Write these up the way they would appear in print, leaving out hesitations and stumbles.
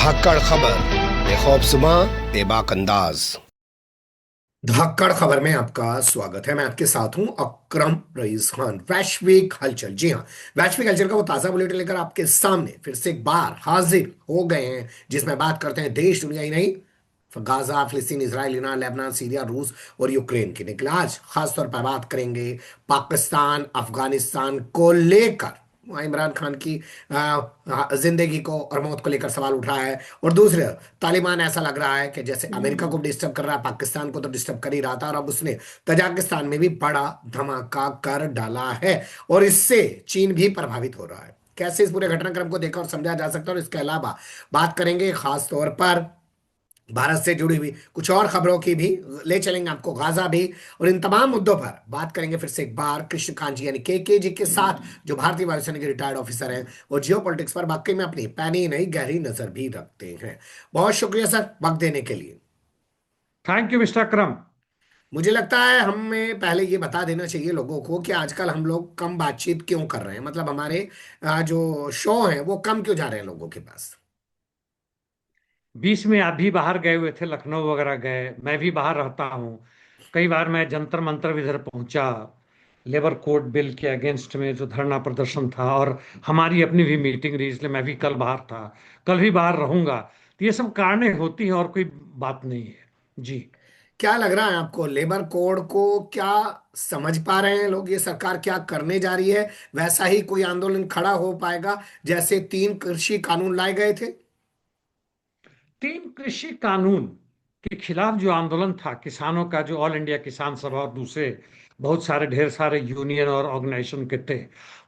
धाकड़ खबर, बेखौफजुमा, बेबाक अंदाज। धाकड़ खबर में आपका स्वागत है। मैं आपके साथ हूं अकरम रईस खान। वैश्विक हलचल, जी हाँ, वैश्विक हलचल का वो ताजा बुलेटिन लेकर आपके सामने फिर से एक बार हाजिर हो गए हैं, जिसमें बात करते हैं देश दुनिया ही नहीं, गाजा, फिलिस्तीन, इसराइल, ईरान, लेबनान, सीरिया, रूस और यूक्रेन की। निकले आज खास तौर पर बात करेंगे पाकिस्तान अफगानिस्तान को लेकर। वहाँ इमरान खान की जिंदगी को और मौत को लेकर सवाल उठ रहा है, और दूसरे तालिबान ऐसा लग रहा है कि जैसे अमेरिका को डिस्टर्ब कर रहा है, पाकिस्तान को तो डिस्टर्ब कर ही रहा था, और अब उसने तजाकिस्तान में भी बड़ा धमाका कर डाला है, और इससे चीन भी प्रभावित हो रहा है। कैसे इस पूरे घटनाक्रम को देखा और समझा जा सकता है, और इसके अलावा बात करेंगे खास तौर पर भारत से जुड़ी हुई कुछ और खबरों की भी, ले चलेंगे आपको गाजा भी, और इन तमाम मुद्दों पर बात करेंगे फिर से एक बार कृष्णकांत जी यानी के जी के साथ, जो भारतीय वायुसेना के रिटायर्ड ऑफिसर हैं, वो जियो पॉलिटिक्स पर वाकई में अपनी पैनी नहीं गहरी नजर भी रखते हैं। बहुत शुक्रिया सर वक्त देने के लिए। थैंक यू मिस्टर अकरम। मुझे लगता है हमें पहले ये बता देना चाहिए लोगों को कि आजकल हम लोग कम बातचीत क्यों कर रहे हैं, मतलब हमारे जो शो हैं वो कम क्यों जा रहे हैं लोगों के पास। बीच में आप भी बाहर गए हुए थे, लखनऊ वगैरह गए, मैं भी बाहर रहता हूँ। कई बार मैं जंतर मंतर भी इधर पहुंचा, लेबर कोड बिल के अगेंस्ट में जो धरना प्रदर्शन था, और हमारी अपनी भी मीटिंग रही, इसलिए मैं भी कल बाहर था, कल भी बाहर रहूंगा। तो ये सब कारणें होती हैं और कोई बात नहीं है। जी। क्या लग रहा है आपको, लेबर कोड को क्या समझ पा रहे हैं लोग, ये सरकार क्या करने जा रही है? वैसा ही कोई आंदोलन खड़ा हो पाएगा जैसे 3 कृषि कानून लाए गए थे? 3 कृषि कानून के खिलाफ जो आंदोलन था किसानों का, जो ऑल इंडिया किसान सभा और दूसरे बहुत सारे ढेर सारे यूनियन और ऑर्गेनाइजेशन के थे,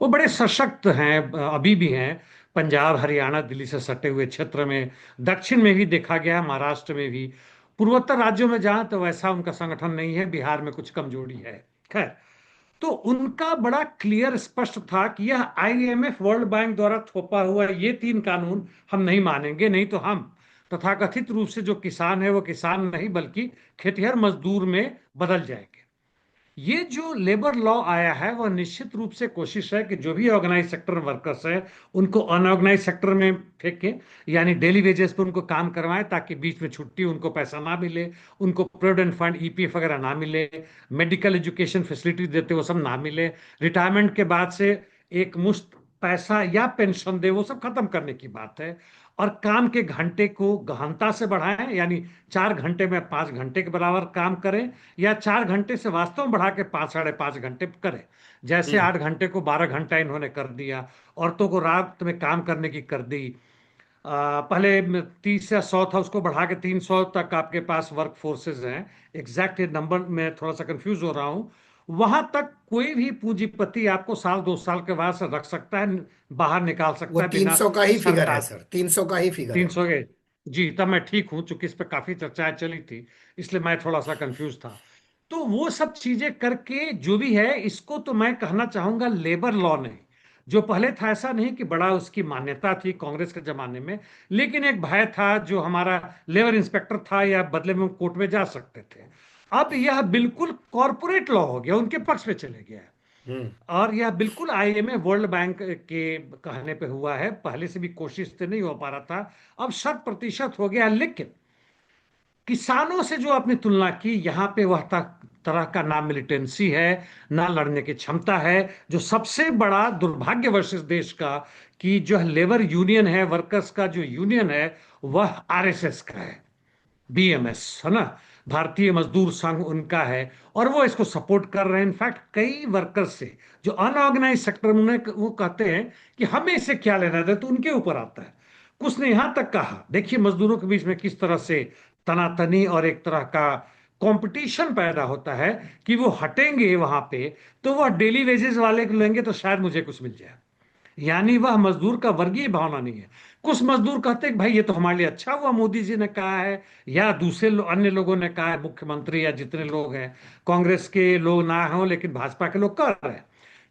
वो बड़े सशक्त हैं, अभी भी हैं। पंजाब, हरियाणा, दिल्ली से सटे हुए क्षेत्र में, दक्षिण में भी देखा गया है, महाराष्ट्र में भी, पूर्वोत्तर राज्यों में जहां तो वैसा उनका संगठन नहीं है, बिहार में कुछ कमजोरी है। खैर, तो उनका बड़ा क्लियर स्पष्ट था कि यह आईएमएफ, वर्ल्ड बैंक द्वारा थोपा हुआ ये 3 कानून हम नहीं मानेंगे, नहीं तो हम तथाकथित रूप से जो किसान है वो किसान नहीं बल्कि खेतिहर मजदूर में बदल जाएंगे। ये जो लेबर लॉ आया है वह निश्चित रूप से कोशिश है कि जो भी ऑर्गेनाइज सेक्टर वर्कर्स है उनको अनऑर्गेनाइज सेक्टर में फेंके, यानी डेली वेजेस पर उनको काम करवाएं, ताकि बीच में छुट्टी उनको पैसा ना मिले, उनको प्रोविडेंट फंड, ईपीएफ वगैरह ना मिले, मेडिकल एजुकेशन फैसिलिटी देते वो सब ना मिले, रिटायरमेंट के बाद से एक मुश्त पैसा या पेंशन दे, वो सब खत्म करने की बात है। और काम के घंटे को गहनता से बढ़ाएं, यानी 4 घंटे में 5 घंटे के बराबर काम करें, या 4 घंटे से वास्तव में बढ़ा के 5 साढ़े 5 घंटे करें। जैसे हम्म। 8 घंटे को 12 घंटा इन्होंने कर दिया, औरतों को रात में काम करने की कर दी। पहले 30 या 100 था, उसको बढ़ा के 300 तक आपके पास वर्क फोर्सेज हैं। एग्जैक्ट नंबर में थोड़ा सा कंफ्यूज हो रहा हूं। वहां तक कोई भी पूंजीपति आपको साल 2 साल के बाद से रख सकता है, बाहर निकाल वो सकता है तीन बिना सौ का ही फिगर है सरकार। सर, 300 का ही फिगर है। 300 के। जी, तब मैं ठीक हूं, चूंकि इस पे काफी चर्चाएं चली थी, इसलिए मैं थोड़ा सा कंफ्यूज था। तो वो सब चीजें करके जो भी है, इसको तो मैं कहना चाहूंगा लेबर लॉ नहीं। जो पहले था ऐसा नहीं कि बड़ा उसकी मान्यता थी कांग्रेस के जमाने में, लेकिन एक भय था, जो हमारा लेबर इंस्पेक्टर था या बदले में वो कोर्ट में जा सकते थे। अब यह बिल्कुल कॉरपोरेट लॉ हो गया, उनके पक्ष में चले गया है। हम्म। और यह बिल्कुल आईएमएफ, वर्ल्ड बैंक के कहने पे हुआ है, पहले से भी कोशिश से नहीं हो पा रहा था, अब 100% हो गया। लेकिन किसानों से जो आपने तुलना की, यहां पे वह तरह का ना मिलिटेंसी है, ना लड़ने की क्षमता है। जो सबसे बड़ा दुर्भाग्यवश इस देश का, कि जो लेबर यूनियन है, वर्कर्स का जो यूनियन है, वह आरएसएस का है, बीएमएस है ना, भारतीय मजदूर संघ उनका है। और वो इसको सपोर्ट कर रहे हैं। इनफैक्ट कई वर्कर्स से जो अनऑर्गेनाइज सेक्टर में, उन्हें वो कहते हैं कि हमें इससे क्या लेना दे, तो उनके ऊपर आता है। कुछ ने यहां तक कहा, देखिए मजदूरों के बीच में किस तरह से तनातनी और एक तरह का कंपटीशन पैदा होता है, कि वो हटेंगे वहां पे तो वह डेली वेजेस वाले को लेंगे तो शायद मुझे कुछ मिल जाए। यानी वह मजदूर का वर्गीय भावना नहीं है। कुछ मजदूर कहते हैं कि भाई ये तो हमारे लिए अच्छा हुआ मोदी जी ने कहा है, या दूसरे अन्य लोगों ने कहा है, मुख्यमंत्री या जितने लोग हैं, कांग्रेस के लोग ना हो लेकिन भाजपा के लोग कर रहे हैं।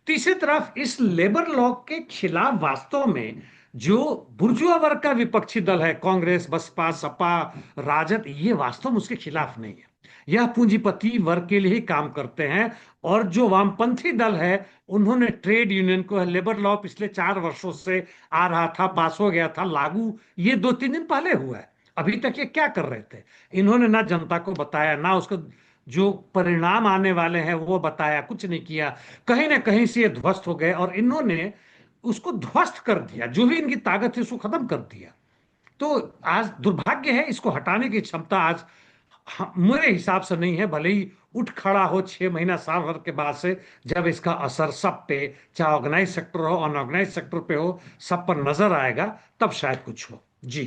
तीसरी तरफ इस लेबर लॉ के खिलाफ वास्तव में जो बुर्जुआ वर्ग का विपक्षी दल है, कांग्रेस, बसपा, सपा, राजद, ये वास्तव में उसके खिलाफ नहीं है। यह पूंजीपति वर्ग के लिए ही काम करते हैं। और जो वामपंथी दल है, उन्होंने ट्रेड यूनियन को, लेबर लॉ पिछले 4 वर्षों से आ रहा था, पास हो गया था लागू, ये 2-3 दिन पहले हुआ है। अभी तक ये क्या कर रहे थे? इन्होंने ना जनता को बताया, ना उसको जो परिणाम आने वाले हैं वो बताया, कुछ नहीं किया। कहीं ना कहीं से ये ध्वस्त हो गए और इन्होंने उसको ध्वस्त कर दिया, जो भी इनकी ताकत है उसको खत्म कर दिया। तो आज दुर्भाग्य है, इसको हटाने की क्षमता आज मेरे हिसाब से नहीं है। भले ही उठ खड़ा हो 6 महीना साल भर के बाद से, जब इसका असर सब पे, चाहे ऑर्गेनाइज सेक्टर हो अनऑर्गेनाइज सेक्टर पे हो, सब पर नजर आएगा, तब शायद कुछ हो। जी।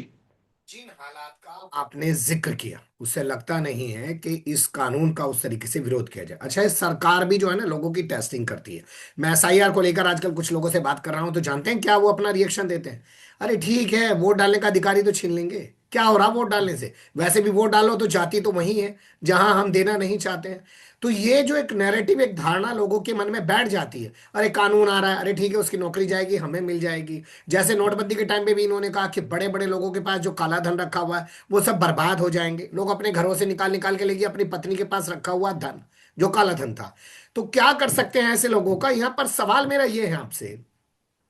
जिन हालात का आपने जिक्र किया, उससे लगता नहीं है कि इस कानून का उस तरीके से विरोध किया जाए। अच्छा, इस सरकार भी जो है ना लोगों की टेस्टिंग करती है। मैं एसआईआर को लेकर आजकल कुछ लोगों से बात कर रहा हूं, तो जानते हैं क्या वो अपना रिएक्शन देते हैं? अरे ठीक है, वोट डालने का अधिकारी तो छीन लेंगे, क्या हो रहा वोट डालने से, वैसे भी वोट डालो तो जाति तो वही है जहां हम देना नहीं चाहते हैं। तो ये जो एक नैरेटिव, एक धारणा लोगों के मन में बैठ जाती है, अरे कानून आ रहा है, अरे ठीक है उसकी नौकरी जाएगी, हमें मिल जाएगी। जैसे नोटबंदी के टाइम पे भी इन्होंने कहा कि बड़े बड़े लोगों के पास जो काला धन रखा हुआ है वो सब बर्बाद हो जाएंगे, लोग अपने घरों से निकाल निकाल के लेंगे अपनी पत्नी के पास रखा हुआ धन, जो काला धन था। तो क्या कर सकते हैं ऐसे लोगों का? यहाँ पर सवाल मेरा ये है आपसे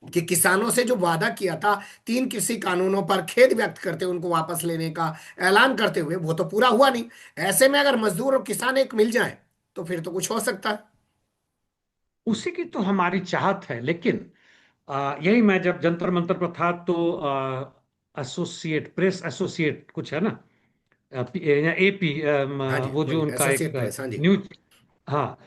कि किसानों से जो वादा किया था 3 कृषि कानूनों पर खेद व्यक्त करते हुए उनको वापस लेने का ऐलान करते हुए, वो तो पूरा हुआ नहीं। ऐसे में अगर मजदूर और किसान एक मिल जाए तो फिर तो कुछ हो सकता है। उसी की तो हमारी चाहत है, लेकिन यही, मैं जब जंतर मंतर पर था तो एसोसिएट प्रेस, एसोसिएट कुछ है ना, या एपी, हाँ जी, वो जो वही उनका एक एसोसिएट प्रेस, हाँ जी। न्यूज, हाँ,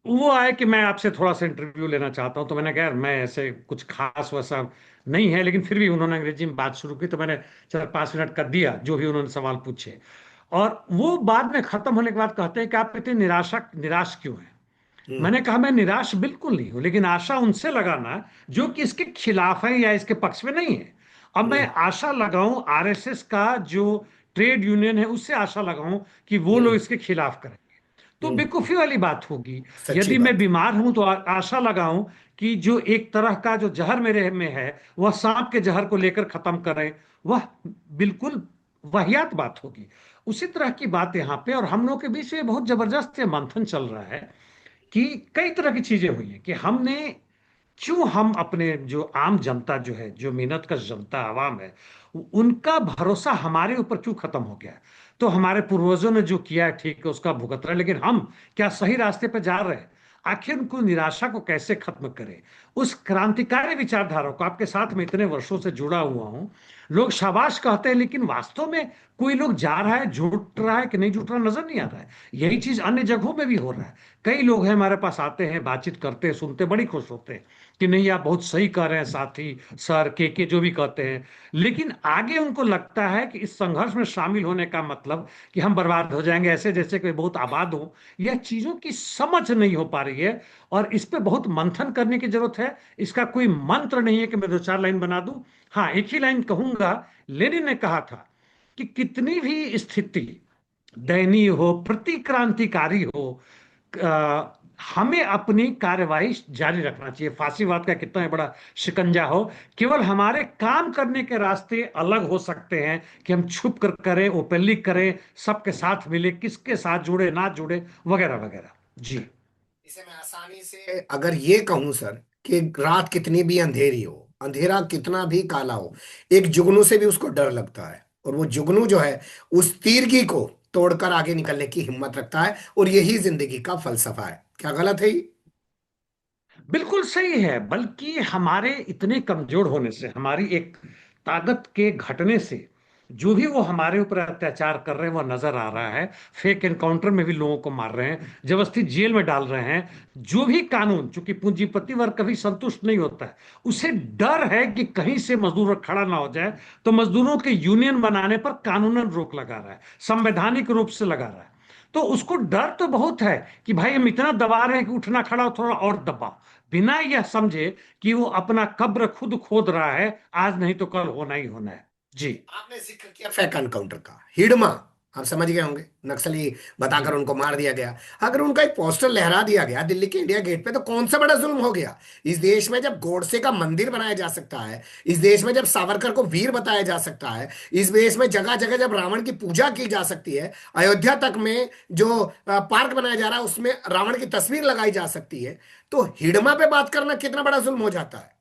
वो आए कि मैं आपसे थोड़ा सा इंटरव्यू लेना चाहता हूं। तो मैंने कहा यार, मैं ऐसे कुछ खास वैसा नहीं है, लेकिन फिर भी उन्होंने अंग्रेजी में बात शुरू की, तो मैंने 4-5 मिनट का दिया, जो भी उन्होंने सवाल पूछे। और वो बाद में खत्म होने के बाद कहते हैं कि आप इतने निराश क्यों हैं? हम्म। मैंने कहा मैं निराश बिल्कुल नहीं हूं, लेकिन आशा उनसे लगाना जो कि इसके खिलाफ है या इसके पक्ष में नहीं है। अब मैं हम्म। आशा लगाऊं आरएसएस का जो ट्रेड यूनियन है उससे आशा लगाऊं कि वो लोग हम्म। इसके खिलाफ करें, तो हम्म। बेवकूफी वाली बात होगी। सच्ची यदि मैं बात। बीमार हूं तो आशा लगाऊं कि जो एक तरह का जो जहर मेरे में है वह सांप के जहर को लेकर खत्म करें, वह बिल्कुल वाहियात बात होगी। उसी तरह की बात यहाँ पे, और हम लोग के बीच में बहुत जबरदस्त ये मंथन चल रहा है कि कई तरह की चीजें हुई हैं कि हमने क्यों, हम अपने जो आम जनता जो है, जो मेहनत का जनता आवाम है, उनका भरोसा हमारे ऊपर क्यों खत्म हो गया है? तो हमारे पूर्वजों ने जो किया है ठीक है, उसका भुगत रहे हैं, लेकिन हम क्या सही रास्ते पर जा रहे हैं? आखिर उनको निराशा को कैसे खत्म करें? उस क्रांतिकारी विचारधारा को, आपके साथ में इतने वर्षों से जुड़ा हुआ हूं, लोग शाबाश कहते हैं, लेकिन वास्तव में कोई लोग जा रहा है, जुट रहा है कि नहीं जुट रहा, नजर नहीं आ रहा है। यही चीज अन्य जगहों में भी हो रहा है। कई लोग हैं हमारे पास, आते हैं, बातचीत करते हैं, सुनते हैं, बड़ी खुश होते हैं कि नहीं आप बहुत सही कह रहे हैं साथी, सर, के जो भी कहते हैं। लेकिन आगे उनको लगता है कि इस संघर्ष में शामिल होने का मतलब कि हम बर्बाद हो जाएंगे, ऐसे जैसे कोई बहुत आबाद हो। यह चीजों की समझ नहीं हो पा रही है, और इस पे बहुत मंथन करने की जरूरत है। इसका कोई मंत्र नहीं है कि मैं 2-4 लाइन बना दूं। हाँ, एक ही लाइन कहूंगा। लेनिन ने कहा था कि कितनी भी स्थिति दयनीय हो, प्रतिक्रांतिकारी हो, हमें अपनी कार्यवाही जारी रखना चाहिए। फांसीवाद का कितना ही बड़ा शिकंजा हो, केवल हमारे काम करने के रास्ते अलग हो सकते हैं कि हम छुप कर करें, ओपनली करें, सबके साथ मिले, किसके साथ जुड़े ना जुड़े, वगैरह वगैरह। जी। इसे मैं आसानी से अगर ये कहूं सर, कि रात कितनी भी अंधेरी हो, अंधेरा कितना भी काला हो, एक जुगनू से भी उसको डर लगता है, और वो जुगनू जो है उस तीरगी को तोड़कर आगे निकलने की हिम्मत रखता है, और यही जिंदगी का फलसफा है। क्या गलत है ये? बिल्कुल सही है, बल्कि हमारे इतने कमजोर होने से, हमारी एक ताकत के घटने से, जो भी वो हमारे ऊपर अत्याचार कर रहे हैं वह नजर आ रहा है। फेक एनकाउंटर में भी लोगों को मार रहे हैं, जबरदस्ती जेल में डाल रहे हैं। जो भी कानून, चूंकि पूंजीपति वर्ग कभी संतुष्ट नहीं होता है, उसे डर है कि कहीं से मजदूर वर्ग खड़ा ना हो जाए, तो मजदूरों के यूनियन बनाने पर कानूनन रोक लगा रहा है, संवैधानिक रूप से लगा रहा है। तो उसको डर तो बहुत है कि भाई हम इतना दबा रहे हैं कि उठना खड़ा हो, थोड़ा और दबा, बिना यह समझे कि वो अपना कब्र खुद खोद रहा है, आज नहीं तो कल होना ही होना है। जी। आपने जिक्र किया फैक एनकाउंटर का, हिडमा, आप समझ गए होंगे, नक्सली जी। बताकर उनको मार दिया गया। अगर उनका एक पोस्टर लहरा दिया गया दिल्ली के इंडिया गेट पे, तो कौन सा बड़ा जुल्म हो गया। इस देश में जब गोडसे का मंदिर बनाया जा सकता है, इस देश में जब सावरकर को वीर बताया जा सकता है, इस देश में जगह जगह जब रावण की पूजा की जा सकती है, अयोध्या तक में जो पार्क बनाया जा रहा है उसमें रावण की तस्वीर लगाई जा सकती है, तो हिडमा पे बात करना कितना बड़ा जुल्म हो जाता है।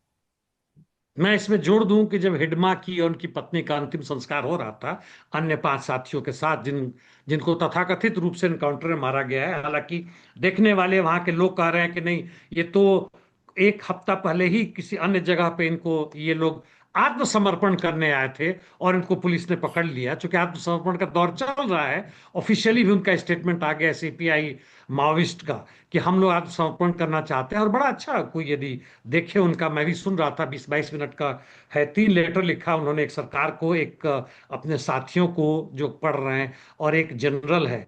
मैं इसमें जोड़ दूं कि जब हिडमा की और उनकी पत्नी का अंतिम संस्कार हो रहा था अन्य 5 साथियों के साथ, जिनको तथाकथित रूप से एनकाउंटर में मारा गया है, हालांकि देखने वाले वहां के लोग कह रहे हैं कि नहीं, ये तो 1 हफ्ता पहले ही किसी अन्य जगह पे इनको ये लोग आत्मसमर्पण करने आए थे और इनको पुलिस ने पकड़ लिया। चूंकि आत्मसमर्पण का दौर चल रहा है, ऑफिशियली भी उनका स्टेटमेंट आ गया सीपीआई माओविस्ट का कि हम लोग आत्मसमर्पण करना चाहते हैं। और बड़ा अच्छा, कोई यदि देखे उनका, मैं भी सुन रहा था, 20-22 मिनट का है, 3 लेटर लिखा उन्होंने, एक सरकार को, एक अपने साथियों को जो पढ़ रहे हैं, और एक जनरल है।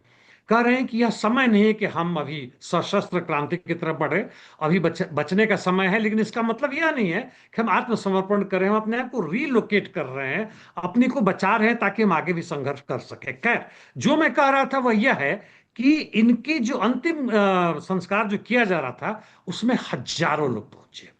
कह रहे हैं कि यह समय नहीं है कि हम अभी सशस्त्र क्रांति की तरफ बढ़े, अभी बचने का समय है, लेकिन इसका मतलब यह नहीं है कि हम आत्मसमर्पण करें। हम अपने आप को रीलोकेट कर रहे हैं, अपनी को बचा रहे हैं, ताकि हम आगे भी संघर्ष कर सके। खैर, जो मैं कह रहा था वह यह है कि इनकी जो अंतिम संस्कार जो किया जा रहा था, उसमें हजारों लोग पहुंचे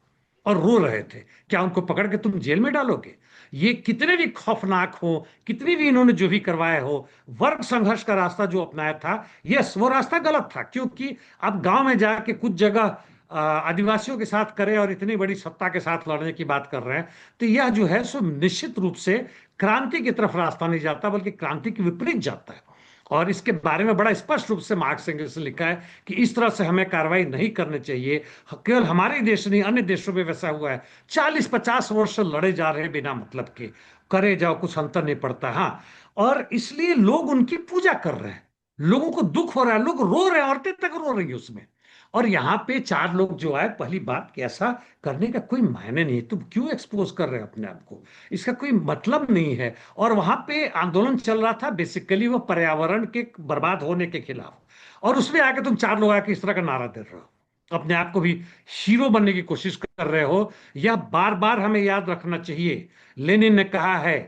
और रो रहे थे। क्या उनको पकड़ के तुम जेल में डालोगे? ये कितने भी खौफनाक हो, कितनी भी इन्होंने जो भी करवाया हो, वर्ग संघर्ष का रास्ता जो अपनाया था, यस, वो रास्ता गलत था। क्योंकि आप गांव में जाके कुछ जगह आदिवासियों के साथ करें और इतनी बड़ी सत्ता के साथ लड़ने की बात कर रहे हैं, तो यह जो है सो निश्चित रूप से क्रांति की तरफ रास्ता नहीं जाता, बल्कि क्रांति के विपरीत जाता है। और इसके बारे में बड़ा स्पष्ट रूप से मार्क्स एंगल्स ने लिखा है कि इस तरह से हमें कार्रवाई नहीं करनी चाहिए। केवल हमारे ही देश नहीं, अन्य देशों में वैसा हुआ है। 40-50 वर्ष से लड़े जा रहे हैं बिना मतलब के, करे जाओ, कुछ अंतर नहीं पड़ता। हाँ, और इसलिए लोग उनकी पूजा कर रहे हैं, लोगों को दुख हो रहा है, लोग रो रहे हैं, औरतें तक रो रही है उसमें। और यहाँ पे 4 लोग जो आए, पहली बात कि ऐसा करने का कोई मायने नहीं, तुम क्यों एक्सपोज कर रहे हो अपने आप को, इसका कोई मतलब नहीं है। और वहां पे आंदोलन चल रहा था बेसिकली वो पर्यावरण के बर्बाद होने के खिलाफ, और उसमें आके तुम 4 लोग आके इस तरह का नारा दे रहे हो, अपने आप को भी हीरो बनने की कोशिश कर रहे हो। यह बार बार हमें याद रखना चाहिए। लेनिन ने कहा है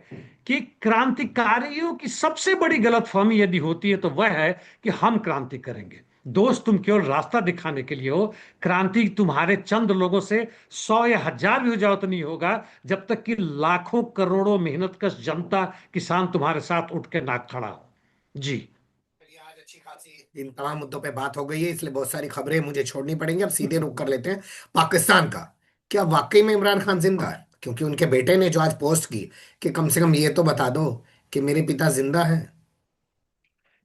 कि क्रांतिकारियों की सबसे बड़ी गलतफहमी यदि होती है तो वह है कि हम क्रांति करेंगे। दोस्त, तुम केवल रास्ता दिखाने के लिए हो। क्रांति तुम्हारे चंद लोगों से 100 या 1000 भी हो जाओ तो नहीं होगा, जब तक कि लाखों करोड़ों मेहनतकश जनता, किसान तुम्हारे साथ उठ के ना खड़ा हो। जी। चलिए, आज अच्छी खासी इन तमाम मुद्दों पे बात हो गई है, इसलिए बहुत सारी खबरें मुझे छोड़नी पड़ेंगी। अब सीधे रुक कर लेते हैं पाकिस्तान का। क्या वाकई में इमरान खान जिंदा है? क्योंकि उनके बेटे ने जो आज पोस्ट की कि कम से कम ये तो बता दो कि मेरे पिता जिंदा हैं।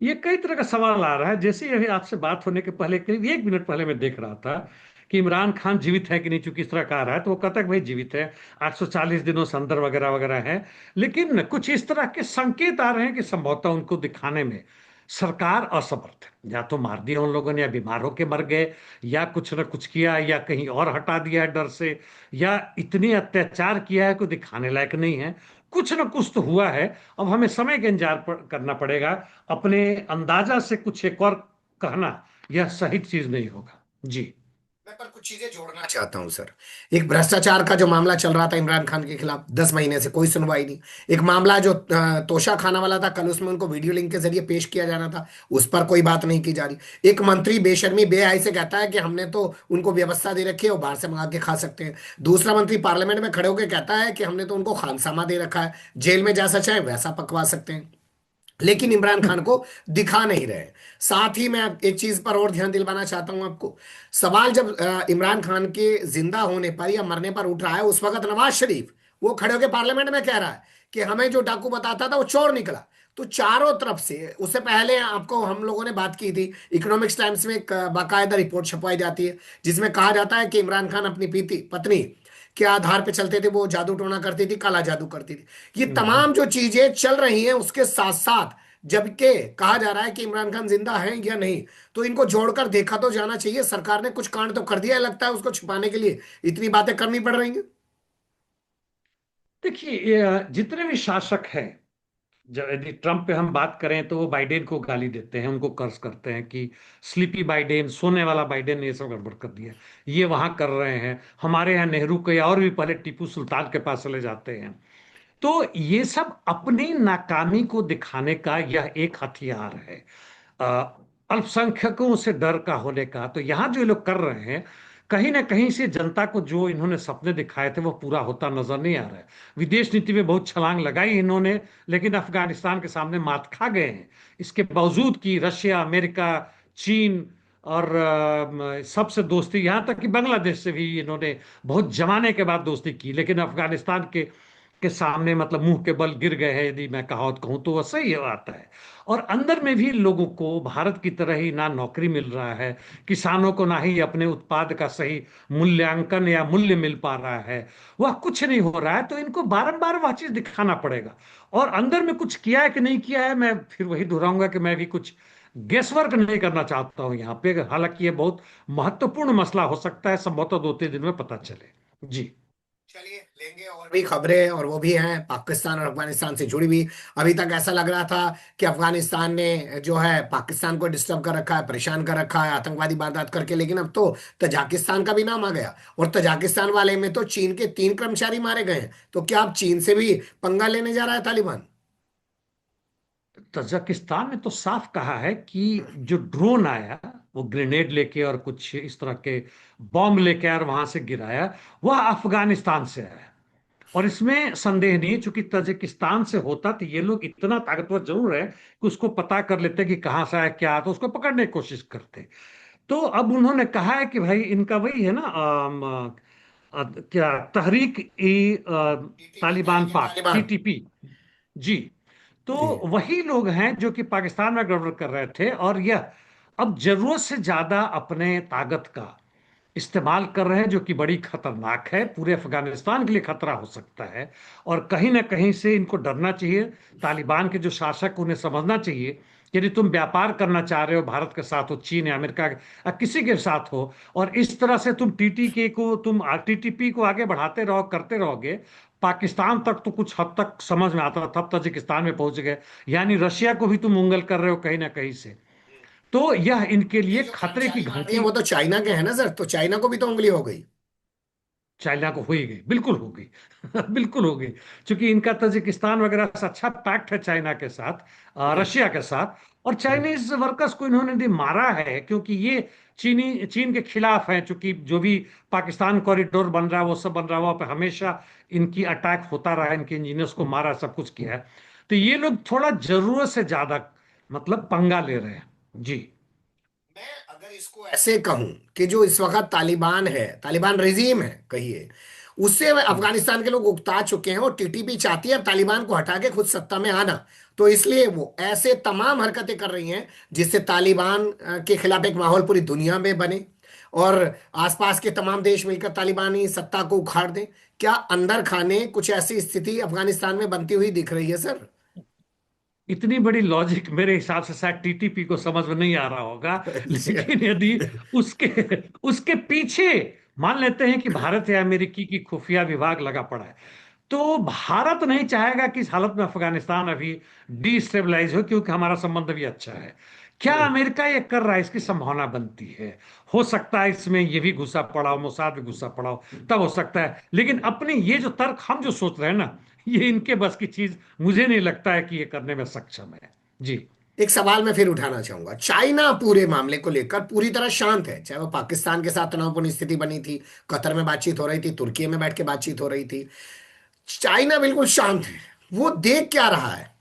ये कई तरह का सवाल आ रहा है। जैसे ही अभी आपसे बात होने के पहले, करीब 1 मिनट पहले, मैं देख रहा था कि इमरान खान जीवित है कि नहीं, चूंकि इस तरह का आ रहा है, तो वो कहता है कि भाई जीवित है, 840 दिनों से अंदर वगैरह वगैरह है। लेकिन कुछ इस तरह के संकेत आ रहे हैं कि संभवतः उनको दिखाने में सरकार असमर्थ है। या तो मार दिया उन लोगों ने, या बीमार होके मर गए, या कुछ न कुछ किया, या कहीं और हटा दिया है डर से, या इतने अत्याचार किया है कि दिखाने लायक नहीं है। कुछ न कुछ तो हुआ है। अब हमें समय का करना पड़ेगा। अपने अंदाजा से कुछ एक और कहना, यह सही चीज नहीं होगा। जी। मैं पर कुछ चीजें जोड़ना चाहता हूं सर। एक भ्रष्टाचार का जो मामला चल रहा था इमरान खान के खिलाफ, 10 महीने से कोई सुनवाई नहीं। एक मामला जो तोशा खाना वाला था, कल उसमें उनको वीडियो लिंक के जरिए पेश किया जाना था, उस पर कोई बात नहीं की जा रही। एक मंत्री बेशर्मी बेहयाई से कहता है कि हमने तो उनको व्यवस्था दे रखी है, वो बाहर से मंगा के खा सकते हैं। दूसरा मंत्री पार्लियामेंट में खड़े होकर कहता है कि हमने तो उनको खानसामा दे रखा है, जेल में जैसा चाहे वैसा पकवा सकते हैं। लेकिन इमरान खान को दिखा नहीं रहे। साथ ही मैं एक चीज पर और ध्यान दिलवाना चाहता हूं आपको। सवाल जब इमरान खान के जिंदा होने पर या मरने पर उठ रहा है, उस वक्त नवाज शरीफ वो खड़े होकर पार्लियामेंट में कह रहा है कि हमें जो डाकू बताता था वो चोर निकला। तो चारों तरफ से, उससे पहले आपको हम लोगों ने बात की थी, इकोनॉमिक्स टाइम्स में एक बाकायदा रिपोर्ट छपवाई जाती है जिसमें कहा जाता है कि इमरान खान अपनी पीती पत्नी के आधार पे चलते थे, वो जादू टोना करती थी, काला जादू करती थी। ये हम्म। तमाम जो चीजें चल रही हैं उसके साथ साथ, जबकि कहा जा रहा है कि इमरान खान जिंदा है या नहीं, तो इनको जोड़कर देखा तो जाना चाहिए। सरकार ने कुछ कांड तो कर दिया है, लगता है उसको छुपाने के लिए इतनी बातें करनी पड़ रही हैं। देखिए, जितने भी शासक हैं, यदि ट्रम्प पे हम बात करें तो वो बाइडेन को गाली देते हैं, उनको कर्ज करते हैं कि स्लीपी बाइडेन, सोने वाला बाइडेन ने ये सब गड़बड़ कर दिया, ये वहां कर रहे हैं। हमारे यहाँ नेहरू के और भी पहले टीपू सुल्तान के पास चले जाते हैं। तो ये सब अपनी नाकामी को दिखाने का यह एक हथियार है। अ, अल्पसंख्यकों से डर का होने का। तो यहाँ जो ये लोग कर रहे हैं, कहीं ना कहीं से जनता को जो इन्होंने सपने दिखाए थे वो पूरा होता नजर नहीं आ रहा है। विदेश नीति में बहुत छलांग लगाई इन्होंने, लेकिन अफगानिस्तान के सामने मात खा गए हैं। इसके बावजूद कि रशिया, अमेरिका, चीन और सबसे दोस्ती, यहाँ तक कि बांग्लादेश से भी इन्होंने बहुत जमाने के बाद दोस्ती की, लेकिन अफगानिस्तान के सामने मतलब मुंह के बल गिर गए हैं, यदि मैं कहावत कहूं तो वह सही आता है। और अंदर में भी लोगों को भारत की तरह ही ना नौकरी मिल रहा है, किसानों को ना ही अपने उत्पाद का सही मूल्यांकन या मूल्य मिल पा रहा है, वह कुछ नहीं हो रहा है। तो इनको बारंबार वह चीज दिखाना पड़ेगा। और अंदर में कुछ किया है कि नहीं किया है, मैं फिर वही दोहराऊंगा कि मैं भी कुछ गेस वर्क नहीं करना चाहता हूं यहाँ पे। हालांकि ये बहुत महत्वपूर्ण मसला हो सकता है, संभवतः 2-3 दिन में पता चले। जी। चलिए लेंगे और भी खबरें, और वो भी हैं पाकिस्तान और अफगानिस्तान से जुड़ी हुई। अभी तक ऐसा लग रहा था कि अफगानिस्तान ने जो है पाकिस्तान को डिस्टर्ब कर रखा है, परेशान कर रखा है आतंकवादी वारदात करके, लेकिन अब तो तजाकिस्तान का भी नाम आ गया, और तजाकिस्तान वाले में तो चीन के 3 कर्मचारी मारे गए हैं। तो क्या अब चीन से भी पंगा लेने जा रहा है तालिबान? तजाकिस्तान ने तो साफ कहा है कि जो ड्रोन आया, वो ग्रेनेड लेके और कुछ इस तरह के बॉम्ब लेके आया और वहां से गिराया, वह अफगानिस्तान से आया। और इसमें संदेह नहीं है, चूंकि तजाकिस्तान से होता तो ये लोग इतना ताकतवर जरूर है कि उसको पता कर लेते कि कहां से आया क्या, तो उसको पकड़ने की कोशिश करते। तो अब उन्होंने कहा है कि भाई इनका वही है ना, क्या, तहरीक ई टीटीपी, तालिबान तहरीके पाक, तालिबान। टीटीपी। जी। तो जी। वही लोग हैं जो कि पाकिस्तान में गड़बड़ कर रहे थे, और यह अब जरूरत से ज्यादा अपने ताकत का इस्तेमाल कर रहे हैं, जो कि बड़ी खतरनाक है, पूरे अफगानिस्तान के लिए खतरा हो सकता है। और कहीं ना कहीं से इनको डरना चाहिए। तालिबान के जो शासक, उन्हें समझना चाहिए कि यदि तुम व्यापार करना चाह रहे हो भारत के साथ हो, चीन या अमेरिका के या किसी के साथ हो, और इस तरह से तुम टीटीके को, तुम टीटीपी को आगे बढ़ाते रहो, करते रहोगे, पाकिस्तान तक तो कुछ हद तक समझ में आता था, तब तजिकिस्तान में पहुंच गए, यानी रशिया को भी तुम उंगल कर रहे हो कहीं ना कहीं से। तो यह इनके ये लिए जो खतरे की कर्मचारी मार दिए घंटी। वो तो चाइना के हैं ना सर, तो चाइना को भी तो उंगली हो गई। चाइना को हो ही गई, बिल्कुल हो गई। बिल्कुल हो गई। क्योंकि इनका ताजिकिस्तान वगैरह से अच्छा पैक्ट है चाइना के साथ, हम्म, रशिया के साथ। और हम्म। चाइनीज वर्कर्स को इन्होंने भी मारा है, क्योंकि ये चीन के खिलाफ है। क्योंकि जो भी पाकिस्तान कॉरिडोर बन रहा है, वो सब बन रहा है, वहां पे हमेशा इनकी अटैक होता रहा है, इनके इंजीनियर्स को मारा, सब कुछ किया है। तो ये लोग थोड़ा जरूरत से ज्यादा मतलब पंगा ले रहे हैं। जी। मैं अगर इसको ऐसे कहूं कि जो इस वक्त तालिबान है, तालिबान रेजीम है कहिए, उससे हम्म। अफगानिस्तान के लोग उकता चुके हैं, और टीटीपी चाहती है अब तालिबान को हटा के खुद सत्ता में आना। तो इसलिए वो ऐसे तमाम हरकतें कर रही हैं जिससे तालिबान के खिलाफ एक माहौल पूरी दुनिया में बने, और आसपास के तमाम देश मिलकर तालिबानी सत्ता को उखाड़ दें। क्या अंदर खाने कुछ ऐसी स्थिति अफगानिस्तान में बनती हुई दिख रही है सर? इतनी बड़ी लॉजिक मेरे हिसाब से शायद टीटीपी को समझ में नहीं आ रहा होगा। अच्छा। लेकिन यदि उसके उसके पीछे मान लेते हैं कि भारत या अमेरिकी की खुफिया विभाग लगा पड़ा है, तो भारत नहीं चाहेगा कि इस हालत में अफगानिस्तान अभी डिस्टेबलाइज हो, क्योंकि हमारा संबंध भी अच्छा है। क्या अमेरिका ये कर रहा है, इसकी संभावना बनती है। हो सकता है इसमें ये भी घुसा पड़ा हो, मोसाद भी घुसा पड़ा हो, तब हो सकता है। लेकिन अपने ये जो तर्क हम जो सोच रहे हैं ना, ये इनके बस की चीज मुझे नहीं लगता है कि ये करने में सक्षम है। जी। एक सवाल मैं फिर उठाना चाहूंगा। चाइना पूरे मामले को लेकर पूरी तरह शांत है, चाहे वो पाकिस्तान के साथ तनावपूर्ण स्थिति बनी थी, कतर में बातचीत हो रही थी, तुर्की में बैठ के बातचीत हो रही थी, चाइना बिल्कुल शांत है। वो देख क्या रहा है?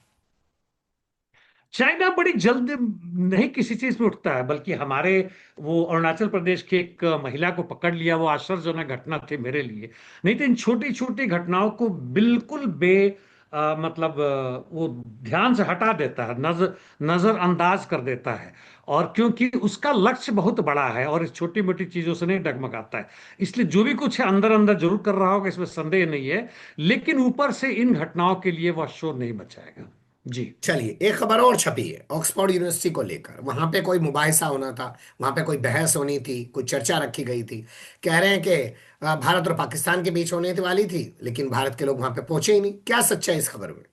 चाइना बड़ी जल्द नहीं किसी चीज पे उठता है, बल्कि हमारे वो अरुणाचल प्रदेश की एक महिला को पकड़ लिया, वो आश्चर्यजनक घटना थी मेरे लिए। नहीं तो इन छोटी छोटी घटनाओं को बिल्कुल मतलब वो ध्यान से हटा देता है, नजरअंदाज कर देता है। और क्योंकि उसका लक्ष्य बहुत बड़ा है और इस छोटी मोटी चीजों से नहीं डगमगाता है, इसलिए जो भी कुछ है अंदर अंदर जरूर कर रहा होगा, इसमें संदेह नहीं है। लेकिन ऊपर से इन घटनाओं के लिए वह शोर नहीं मचाएगा। जी। चलिए एक खबर और छपी है ऑक्सफोर्ड यूनिवर्सिटी को लेकर, वहां पे कोई मुबाहिसा होना था, वहां पे कोई बहस होनी थी, कुछ चर्चा रखी गई थी। कह रहे हैं कि भारत और पाकिस्तान के बीच होने वाली थी, लेकिन भारत के लोग वहां पे पहुंचे ही नहीं। क्या सच्चाई इस खबर में?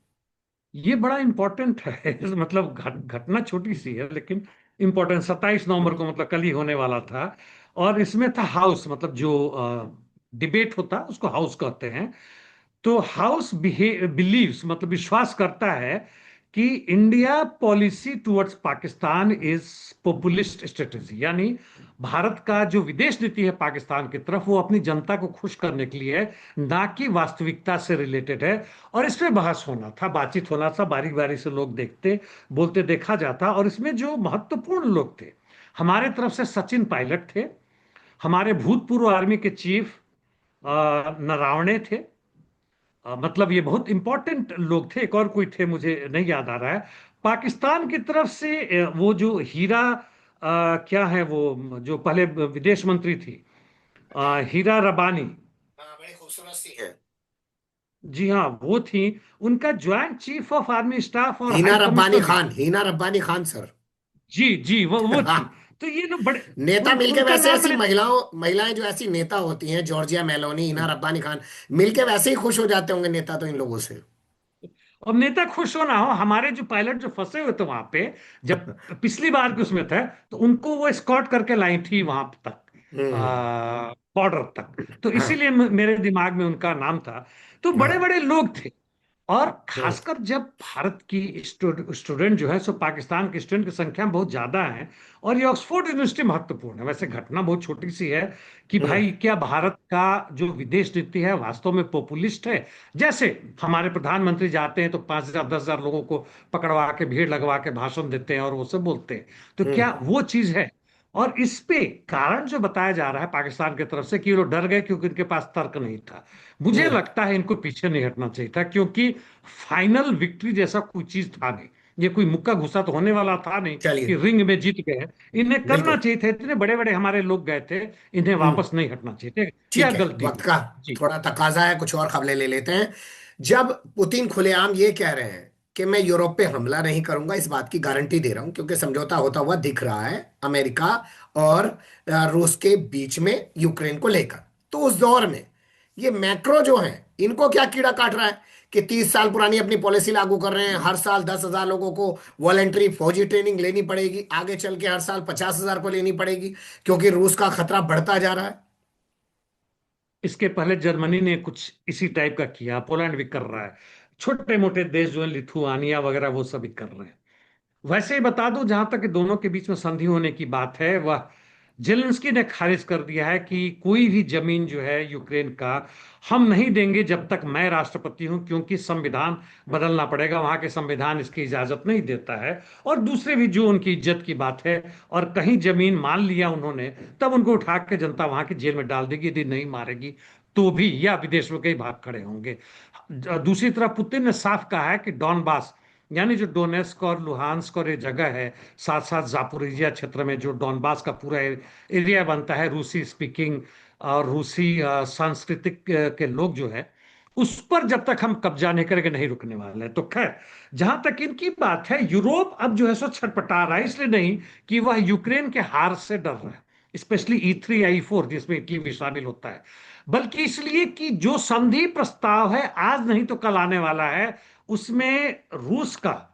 ये बड़ा इंपॉर्टेंट है। मतलब घटना छोटी सी है, लेकिन इंपॉर्टेंट। 27 नवंबर को, मतलब कल ही होने वाला था। और इसमें था हाउस, मतलब जो डिबेट होता है उसको हाउस कहते हैं। तो हाउस बिलीव्स मतलब विश्वास करता है कि India policy towards Pakistan is populist strategy, यानी भारत का जो विदेश नीति है पाकिस्तान की तरफ वो अपनी जनता को खुश करने के लिए है, ना कि वास्तविकता से रिलेटेड है। और इस पे बहस होना था, बातचीत होना था, बारी बारी से लोग देखते बोलते देखा जाता। और इसमें जो महत्वपूर्ण लोग थे, हमारे तरफ से सचिन पायलट थे, हमारे भूतपूर्व आर्मी के चीफ नरावणे थे। मतलब ये बहुत इंपॉर्टेंट लोग थे। एक और कोई थे मुझे नहीं याद आ रहा है। पाकिस्तान की तरफ से वो जो हीरा क्या है वो जो पहले विदेश मंत्री थी, हीरा रबानी। हाँ, बड़ी खूबसूरत सी है। जी हाँ, वो थी। उनका joint chief of army staff और हिना हाई रब्बानी कमिश्नर भी खान, थे। हिना रब्बानी खान सर। जी जी, वो थी। तो ये लोग बड़े नेता मिलके उनका वैसे नाम ऐसी मैंने। महिलाएं जो ऐसी नेता होती हैं, जॉर्जिया मेलोनी, हिना रब्बानी खान, मिलके वैसे ही खुश हो जाते होंगे नेता तो इन लोगों से। और नेता खुश होना हो, हमारे जो पायलट जो फंसे हुए थे वहां पे, जब पिछली बार के उसमें थे, तो उनको वो एस्कॉर्ट करके लाई थी वहां तक, हम्म। बॉर्डर तक। तो हाँ। इसीलिए मेरे दिमाग में उनका नाम था। तो बड़े हाँ। बड़े लोग थे। और हम्म। खासकर जब भारत की स्टूडेंट जो है सो पाकिस्तान के स्टूडेंट की संख्या में बहुत ज्यादा है। और ये ऑक्सफोर्ड यूनिवर्सिटी महत्वपूर्ण है। वैसे घटना बहुत छोटी सी है कि हम्म। भाई क्या भारत का जो विदेश नीति है वास्तव में पॉपुलिस्ट है। जैसे हमारे प्रधानमंत्री जाते हैं तो 5,000 10,000 लोगों को पकड़वा के भीड़ लगवा के भाषण देते हैं और वो सब बोलते हैं। तो क्या हम्म। वो चीज है? और इस पे कारण जो बताया जा रहा है पाकिस्तान की तरफ से कि ये लोग डर गए क्योंकि इनके पास तर्क नहीं था। मुझे हम्म। लगता है इनको पीछे नहीं हटना चाहिए था, क्योंकि फाइनल विक्ट्री जैसा कोई चीज था नहीं। ये कोई मुक्का घुसा तो होने वाला था नहीं चलिए। कि रिंग में जीत गए। इन्हें करना बिल्कुल। चाहिए था, इतने बड़े बड़े हमारे लोग गए थे, इन्हें हम्म। वापस नहीं हटना चाहिए थे। क्या ठीक है, गलती वक्त हुई? का जी। थोड़ा तकाजा है, कुछ और खबरें ले लेते हैं। जब पुतिन खुलेआम ये कह रहे हैं कि मैं यूरोप पे हमला नहीं करूंगा, इस बात की गारंटी दे रहा हूं क्योंकि समझौता होता हुआ दिख रहा है अमेरिका और रूस के बीच में यूक्रेन को लेकर। तो उस दौर में ये मैक्रो जो है, इनको क्या कीड़ा काट रहा है कि 30 साल पुरानी अपनी पॉलिसी लागू कर रहे हैं, हर साल 10,000 लोगों को वॉलेंट्री फौजी ट्रेनिंग लेनी पड़ेगी, आगे चल के हर साल 50,000 को लेनी पड़ेगी क्योंकि रूस का खतरा बढ़ता जा रहा है। इसके पहले जर्मनी ने कुछ इसी टाइप का किया, पोलैंड भी कर रहा है। छोटे मोटे देश जो है लिथुआनिया वगैरह वो सभी कर रहे हैं। वैसे ही बता दूं, जहां तक कि दोनों के बीच में संधि होने की बात है, वह जेलेंस्की ने खारिज कर दिया है कि कोई भी जमीन जो है यूक्रेन का हम नहीं देंगे जब तक मैं राष्ट्रपति हूं, क्योंकि संविधान बदलना पड़ेगा, वहां के संविधान इसकी इजाजत नहीं देता है। और दूसरे भी जो उनकी इज्जत की बात है, और कहीं जमीन मान लिया उन्होंने, तब उनको उठा के जनता वहां की जेल में डाल देगी, यदि नहीं मारेगी तो भी, या विदेश में कई भाग खड़े होंगे। दूसरी तरफ पुतिन ने साफ कहा है कि डॉनबास, यानी जो डोनेस्क और लुहांस्क और ये जगह है, साथ साथ जापोरिजिया क्षेत्र में जो डॉनबास का पूरा एरिया बनता है, रूसी स्पीकिंग और रूसी सांस्कृतिक के लोग जो है, उस पर जब तक हम कब्जा नहीं करेंगे नहीं रुकने वाले हैं। तो खैर, जहां तक इनकी बात है, यूरोप अब जो है सो छटपटा रहा है, इसलिए नहीं कि वह यूक्रेन के हार से डर रहा है, स्पेशली E3 I4 जिसमें इटली भी शामिल होता है, बल्कि इसलिए कि जो संधि प्रस्ताव है आज नहीं तो कल आने वाला है, उसमें रूस का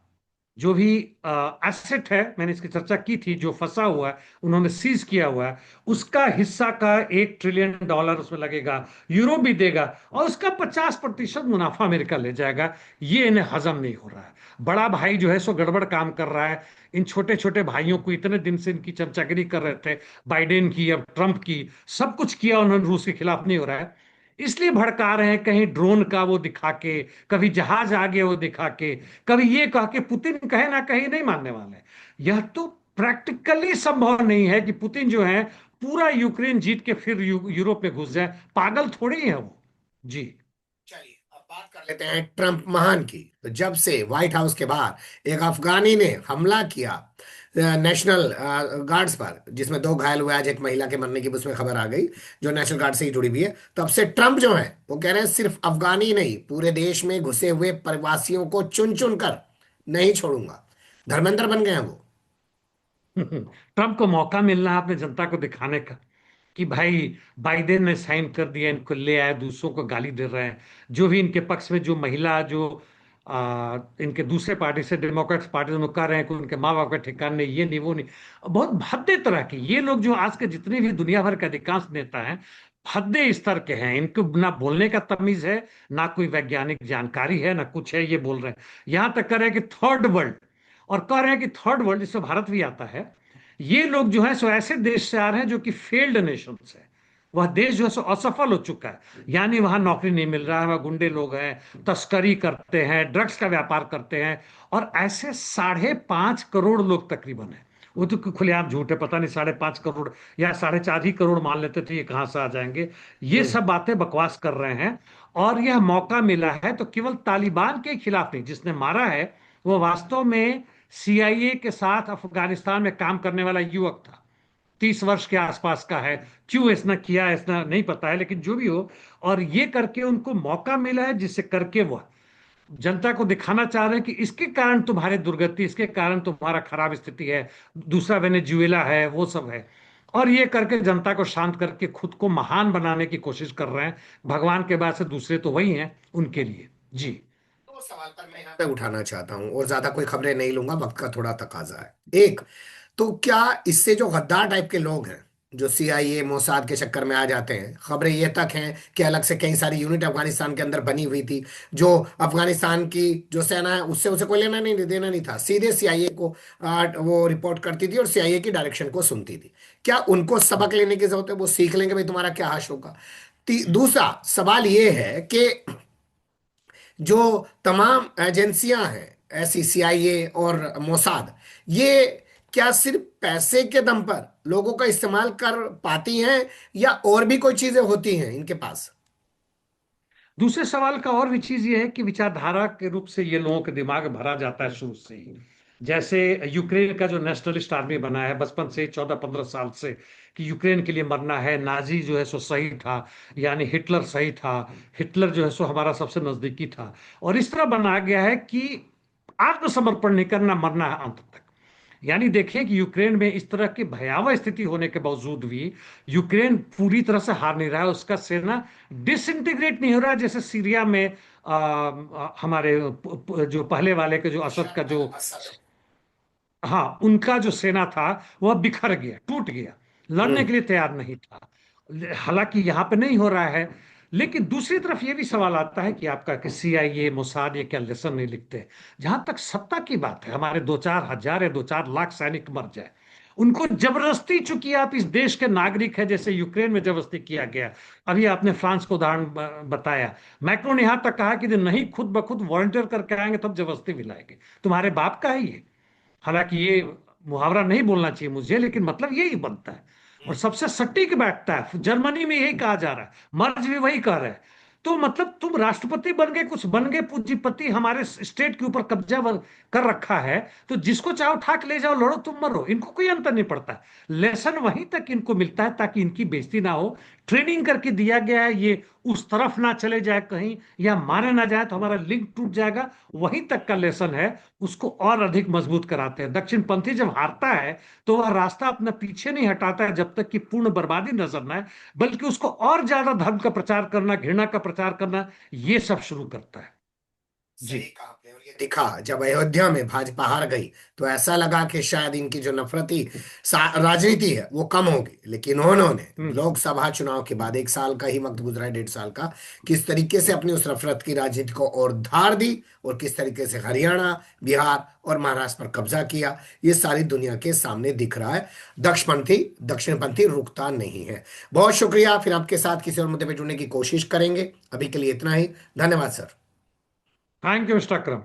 जो भी एसेट है, मैंने इसकी चर्चा की थी, जो फंसा हुआ है उन्होंने सीज किया हुआ है, उसका हिस्सा का $1 ट्रिलियन उसमें लगेगा, यूरो भी देगा, और उसका 50% मुनाफा अमेरिका ले जाएगा। ये इन्हें हजम नहीं हो रहा है। बड़ा भाई जो है सो गड़बड़ काम कर रहा है। इन छोटे छोटे भाइयों को इतने दिन से इनकी चमचागिरी कर रहे थे, बाइडेन की, अब ट्रंप की, सब कुछ किया उन्होंने, रूस के खिलाफ नहीं हो रहा है। इसलिए भड़का रहे हैं, कहीं ड्रोन का वो दिखा के, कभी जहाज आ गए वो दिखा के, कभी ये कह के। पुतिन कहे ना कहीं नहीं मानने वाले। यह तो प्रैक्टिकली संभव नहीं है कि पुतिन जो है पूरा यूक्रेन जीत के फिर यूरोप में घुस जाए। पागल थोड़ी है वो। जी। चलिए, अब बात कर लेते हैं ट्रंप महान की। तो जब से व्हाइट हाउस के बाहर एक अफगानी ने हमला किया नेशनल गार्ड्स पर, जिसमें 2 घायल हुए, आज एक महिला के मरने की उसमें खबर आ गई जो नेशनल गार्ड से ही जुड़ी हुई है, तब से ट्रंप जो है वो कह रहे हैं सिर्फ अफगानी नहीं, पूरे देश में घुसे हुए प्रवासियों को चुन चुन कर नहीं छोड़ूंगा। धर्मेंद्र बन गए हैं वो। ट्रंप को मौका मिलना है अपने जनता को दिखाने का कि भाई बाइडेन ने साइन कर दिया, इनको ले आए, दूसरों को गाली दे रहे हैं। जो भी इनके पक्ष में जो महिला जो इनके दूसरे पार्टी से, डेमोक्रेट्स पार्टी से, कह रहे हैं कि उनके माँ बाप का ठिकाने नहीं, ये नहीं वो नहीं। बहुत भद्दे तरह के ये लोग, जो आज के जितने भी दुनिया भर के अधिकांश नेता हैं, हद्दे इस स्तर के हैं, इनको ना बोलने का तमीज है, ना कोई वैज्ञानिक जानकारी है, ना कुछ है, ये बोल रहे हैं। यहां तक कर रहे हैं कि थर्ड वर्ल्ड, और कह रहे हैं कि थर्ड वर्ल्ड, जिससे भारत भी आता है, ये लोग जो है सो ऐसे देश से आ रहे हैं जो कि फेल्ड नेशन है। वह देश जो है सो असफल हो चुका है, यानी वहां नौकरी नहीं मिल रहा है, वहां गुंडे लोग हैं, तस्करी करते हैं, ड्रग्स का व्यापार करते हैं, और ऐसे 5.5 करोड़ लोग तकरीबन है। वो तो खुलेआम झूठ है, पता नहीं 5.5 करोड़ या 4.5 ही करोड़ मान लेते थे, ये कहां से आ जाएंगे। ये हम्म। सब बातें बकवास कर रहे हैं। और यह मौका मिला है तो केवल तालिबान के खिलाफ नहीं, जिसने मारा है वो वास्तव में सीआईए के साथ अफगानिस्तान में काम करने वाला युवक था, 30 वर्ष के आसपास का है। क्यों इसने किया, इसने नहीं पता है, लेकिन जो भी हो, और ये करके उनको मौका मिला है, जिससे करके वह जनता को दिखाना चाह रहे हैं कि इसके कारण तुम्हारे दुर्गति, इसके कारण तुम्हारा खराब स्थिति है। दूसरा वेनेजुएला है, वो सब है। और ये करके जनता को शांत करके खुद को महान बनाने की कोशिश कर रहे हैं। भगवान के बाद से दूसरे तो वही हैं उनके लिए। जी। तो सवाल पर मैं यहाँ पे उठाना चाहता हूँ, और ज्यादा कोई खबरें नहीं लूंगा, वक्त का थोड़ा तकाजा है। एक, तो क्या इससे जो गद्दार टाइप के लोग हैं, जो सीआईए मोसाद के चक्कर में आ जाते हैं, खबरें ये तक हैं कि अलग से कई सारी यूनिट अफगानिस्तान के अंदर बनी हुई थी, जो अफगानिस्तान की जो सेना है उससे उसे कोई लेना नहीं देना नहीं था, सीधे सीआईए को वो रिपोर्ट करती थी और सीआईए की डायरेक्शन को सुनती थी। क्या उनको सबक लेने की जरूरत है? वो सीख लेंगे भाई तुम्हारा क्या हाश होगा। दूसरा सवाल ये है कि जो तमाम एजेंसियां हैं, ऐसी सीआईए और मोसाद, ये क्या सिर्फ पैसे के दम पर लोगों का इस्तेमाल कर पाती हैं, या और भी कोई चीजें होती हैं इनके पास? दूसरे सवाल का और भी चीज ये है कि विचारधारा के रूप से ये लोगों के दिमाग में भरा जाता है शुरू से ही। जैसे यूक्रेन का जो नेशनलिस्ट आर्मी बना है बचपन से, 14-15 साल से, कि यूक्रेन के लिए मरना है, नाजी जो है सो सही था, यानी हिटलर सही था, हिटलर जो है सो हमारा सबसे नजदीकी था। और इस तरह बना गया है कि आत्मसमर्पण नहीं करना, मरना है अंत तक। यानी देखिए कि यूक्रेन में इस तरह की भयावह स्थिति होने के बावजूद भी यूक्रेन पूरी तरह से हार नहीं रहा है, उसका सेना डिसइंटीग्रेट नहीं हो रहा है, जैसे सीरिया में हमारे जो पहले वाले के जो असद का जो, हाँ, उनका जो सेना था वह बिखर गया, टूट गया, लड़ने हम्म। के लिए तैयार नहीं था। हालांकि यहाँ पे नहीं हो रहा है। लेकिन दूसरी तरफ ये भी सवाल आता है कि आपका कि सीआईए मोसाद ये क्या लेसन नहीं लिखते? जहां तक सत्ता की बात है, हमारे 2-4 हजार या 2-4 लाख सैनिक मर जाए, उनको जबरदस्ती, चूंकि आप इस देश के नागरिक हैं, जैसे यूक्रेन में जबरदस्ती किया गया। अभी आपने फ्रांस को उदाहरण बताया। मैक्रो ने यहां तक कहा कि जो नहीं खुद ब खुद वॉलंटियर करके आएंगे तब जबरदस्ती भी लाएंगे। तुम्हारे बाप का है ये। हालांकि ये मुहावरा नहीं बोलना चाहिए मुझे, लेकिन मतलब यही बनता है। और सबसे सटीक बैठता है, जर्मनी में यही कहा जा रहा है, मर्ज भी वही कह रहे हैं। तो मतलब तुम राष्ट्रपति बन गए, कुछ बन गए, पूंजीपति हमारे स्टेट के ऊपर कब्जा कर रखा है, तो जिसको चाहो उठा के ले जाओ, लड़ो, तुम मरो, इनको कोई अंतर नहीं पड़ता। लेसन वहीं तक इनको मिलता है ताकि इनकी बेइज्जती ना हो। ट्रेनिंग करके दिया गया है, ये उस तरफ ना चले जाए कहीं, या मारे ना जाए तो हमारा लिंक टूट जाएगा, वहीं तक का लेसन है। उसको और अधिक मजबूत कराते हैं। दक्षिणपंथी जब हारता है तो वह रास्ता अपना पीछे नहीं हटाता है जब तक कि पूर्ण बर्बादी नजर ना आए, बल्कि उसको और ज्यादा धर्म का प्रचार करना, घृणा का प्रचार करना, ये सब शुरू करता है। जी। सही कहा आपने। और ये दिखा जब अयोध्या में भाजपा हार गई, तो ऐसा लगा कि शायद इनकी जो नफरती राजनीति है वो कम होगी, लेकिन उन्होंने हम्म। लोकसभा चुनाव के बाद 1 साल का ही वक्त गुजरा है, 1.5 साल का, किस तरीके से अपनी उस नफरत की राजनीति को और धार दी, और किस तरीके से हरियाणा, बिहार और महाराष्ट्र पर कब्जा किया, ये सारी दुनिया के सामने दिख रहा है। दक्षिणपंथी रुकता नहीं है। बहुत शुक्रिया, फिर आपके साथ किसी और मुद्दे पे जुड़ने की कोशिश करेंगे। अभी के लिए इतना ही। धन्यवाद sir. Thank you mister Akram.